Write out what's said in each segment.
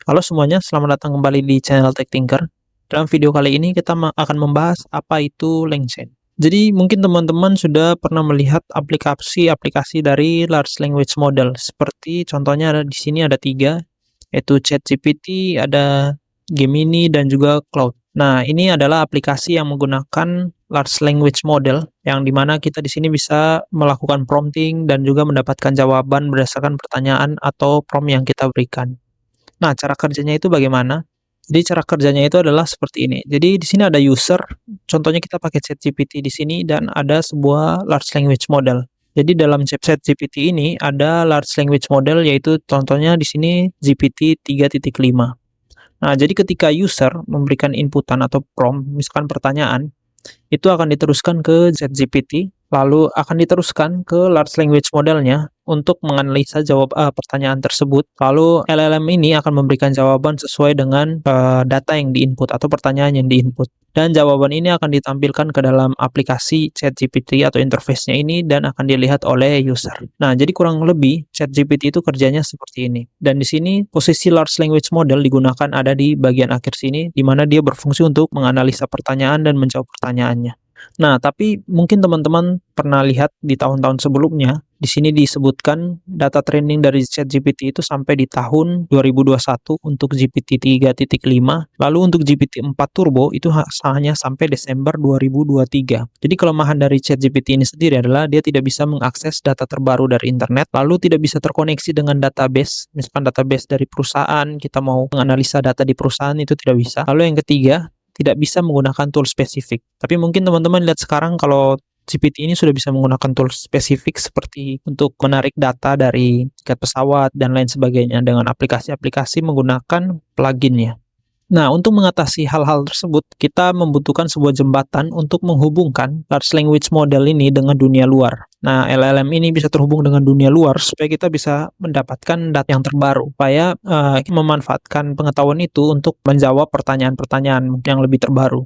Halo semuanya, selamat datang kembali di channel Tech Thinker. Dalam video kali ini kita akan membahas apa itu LangChain. Jadi mungkin teman-teman sudah pernah melihat aplikasi-aplikasi dari large language model. Seperti contohnya ada di sini ada 3, yaitu ChatGPT, ada Gemini, dan juga Claude. Nah, ini adalah aplikasi yang menggunakan large language model, yang dimana kita di sini bisa melakukan prompting dan juga mendapatkan jawaban berdasarkan pertanyaan atau prompt yang kita berikan. Nah, cara kerjanya itu bagaimana? Jadi cara kerjanya itu adalah seperti ini. Jadi di sini ada user, contohnya kita pakai ChatGPT di sini dan ada sebuah large language model. Jadi dalam ChatGPT ini ada large language model yaitu contohnya di sini GPT 3.5. Nah, jadi ketika user memberikan inputan atau prompt, misalkan pertanyaan, itu akan diteruskan ke ChatGPT, lalu akan diteruskan ke large language modelnya untuk menganalisa pertanyaan tersebut. Lalu LLM ini akan memberikan jawaban sesuai dengan data yang diinput atau pertanyaan yang diinput. Dan jawaban ini akan ditampilkan ke dalam aplikasi ChatGPT atau interface-nya ini dan akan dilihat oleh user. Nah, jadi kurang lebih ChatGPT itu kerjanya seperti ini. Dan di sini posisi large language model digunakan ada di bagian akhir sini, di mana dia berfungsi untuk menganalisa pertanyaan dan menjawab pertanyaannya. Nah, tapi mungkin teman-teman pernah lihat di tahun-tahun sebelumnya, di sini disebutkan data training dari ChatGPT itu sampai di tahun 2021 untuk GPT 3.5, lalu untuk GPT 4 Turbo itu hanya sampai Desember 2023. Jadi kelemahan dari ChatGPT ini sendiri adalah dia tidak bisa mengakses data terbaru dari internet, lalu tidak bisa terkoneksi dengan database, misalkan database dari perusahaan, kita mau menganalisa data di perusahaan itu tidak bisa. Lalu yang ketiga, tidak bisa menggunakan tool spesifik. Tapi mungkin teman-teman lihat sekarang kalau GPT ini sudah bisa menggunakan tool spesifik seperti untuk menarik data dari tiket pesawat dan lain sebagainya dengan aplikasi-aplikasi menggunakan pluginnya. Nah, untuk mengatasi hal-hal tersebut, kita membutuhkan sebuah jembatan untuk menghubungkan large language model ini dengan dunia luar. Nah, LLM ini bisa terhubung dengan dunia luar supaya kita bisa mendapatkan data yang terbaru, supaya memanfaatkan pengetahuan itu untuk menjawab pertanyaan-pertanyaan yang lebih terbaru.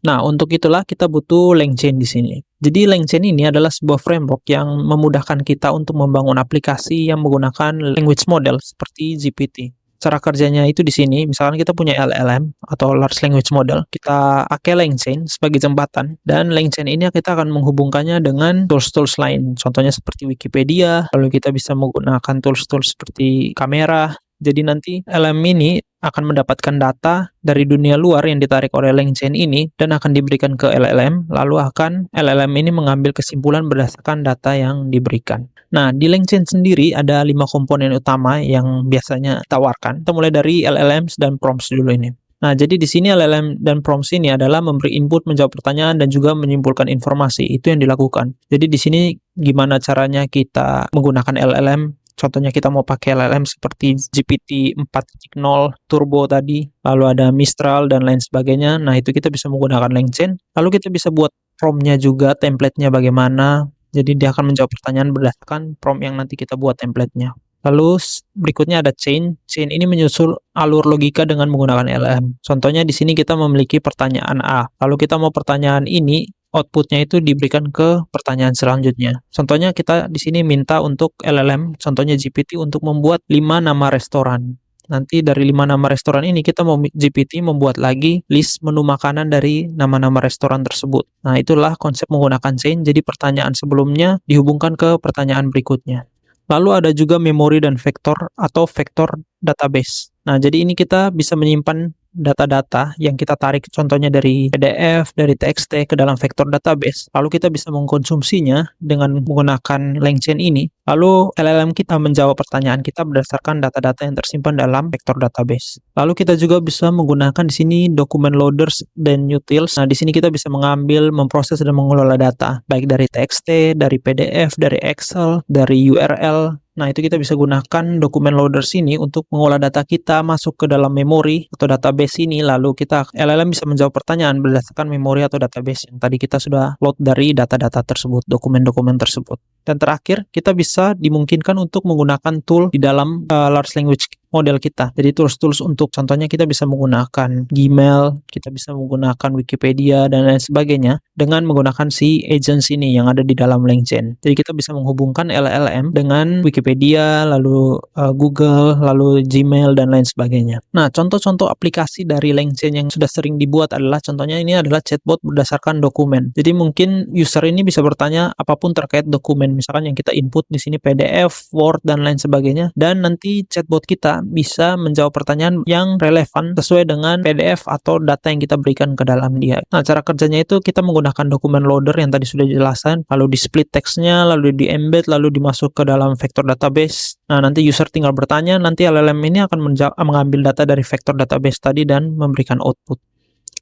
Nah, untuk itulah kita butuh LangChain di sini. Jadi LangChain ini adalah sebuah framework yang memudahkan kita untuk membangun aplikasi yang menggunakan language model seperti GPT. Cara kerjanya itu di sini, misalkan kita punya LLM atau large language model, kita pakai LangChain sebagai jembatan, dan LangChain ini kita akan menghubungkannya dengan tools-tools lain, contohnya seperti Wikipedia, lalu kita bisa menggunakan tools-tools seperti kamera. Jadi nanti LLM ini akan mendapatkan data dari dunia luar yang ditarik oleh LangChain ini dan akan diberikan ke LLM, lalu akan LLM ini mengambil kesimpulan berdasarkan data yang diberikan. Nah, di LangChain sendiri ada 5 komponen utama yang biasanya ditawarkan. Kita mulai dari LLMs dan prompts dulu ini. Nah, jadi di sini LLM dan prompts ini adalah memberi input, menjawab pertanyaan, dan juga menyimpulkan informasi. Itu yang dilakukan. Jadi di sini gimana caranya kita menggunakan LLM? Contohnya kita mau pakai LLM seperti GPT 4.0 Turbo tadi, lalu ada Mistral dan lain sebagainya. Nah, itu kita bisa menggunakan LangChain. Lalu kita bisa buat prompt-nya juga, template-nya bagaimana. Jadi dia akan menjawab pertanyaan berdasarkan prompt yang nanti kita buat template-nya. Lalu berikutnya ada chain. Chain ini menyusul alur logika dengan menggunakan LLM. Contohnya di sini kita memiliki pertanyaan A. Lalu kita mau pertanyaan ini outputnya itu diberikan ke pertanyaan selanjutnya. Contohnya kita di sini minta untuk LLM, contohnya GPT untuk membuat 5 nama restoran. Nanti dari 5 nama restoran ini kita mau GPT membuat lagi list menu makanan dari nama-nama restoran tersebut. Nah, itulah konsep menggunakan chain. Jadi pertanyaan sebelumnya dihubungkan ke pertanyaan berikutnya. Lalu ada juga memori dan vektor atau vektor database. Nah, jadi ini kita bisa menyimpan data-data yang kita tarik contohnya dari PDF, dari TXT ke dalam vektor database. Lalu kita bisa mengkonsumsinya dengan menggunakan LangChain ini. Lalu LLM kita menjawab pertanyaan kita berdasarkan data-data yang tersimpan dalam vektor database. Lalu kita juga bisa menggunakan di sini dokumen loaders dan utils. Nah, di sini kita bisa mengambil, memproses dan mengelola data baik dari TXT, dari PDF, dari Excel, dari URL. Nah, itu kita bisa gunakan dokumen loaders ini untuk mengolah data kita masuk ke dalam memori atau database ini, lalu LLM bisa menjawab pertanyaan berdasarkan memori atau database yang tadi kita sudah load dari data-data tersebut, dokumen-dokumen tersebut. Dan terakhir, kita bisa dimungkinkan untuk menggunakan tool di dalam large language model kita. Jadi tools-tools untuk contohnya kita bisa menggunakan Gmail, kita bisa menggunakan Wikipedia dan lain sebagainya dengan menggunakan si agents ini yang ada di dalam LangChain. Jadi kita bisa menghubungkan LLM dengan Wikipedia, lalu Google, lalu Gmail dan lain sebagainya. Nah, contoh-contoh aplikasi dari LangChain yang sudah sering dibuat adalah contohnya ini adalah chatbot berdasarkan dokumen. Jadi mungkin user ini bisa bertanya apapun terkait dokumen, misalkan yang kita input di sini PDF, Word dan lain sebagainya, dan nanti chatbot kita bisa menjawab pertanyaan yang relevan sesuai dengan PDF atau data yang kita berikan ke dalam dia. Nah, cara kerjanya itu kita menggunakan dokumen loader yang tadi sudah dijelaskan, lalu di split teksnya, lalu di embed, lalu dimasuk ke dalam vector database. Nah, nanti user tinggal bertanya, nanti LLM ini akan mengambil data dari vector database tadi dan memberikan output.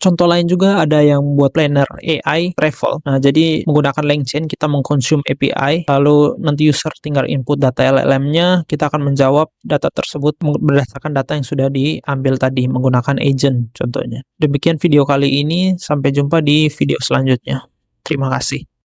Contoh lain juga ada yang buat planner AI travel. Nah, jadi menggunakan LangChain kita mengkonsum API, lalu nanti user tinggal input data LLM-nya, kita akan menjawab data tersebut berdasarkan data yang sudah diambil tadi menggunakan agent contohnya. Demikian video kali ini, sampai jumpa di video selanjutnya. Terima kasih.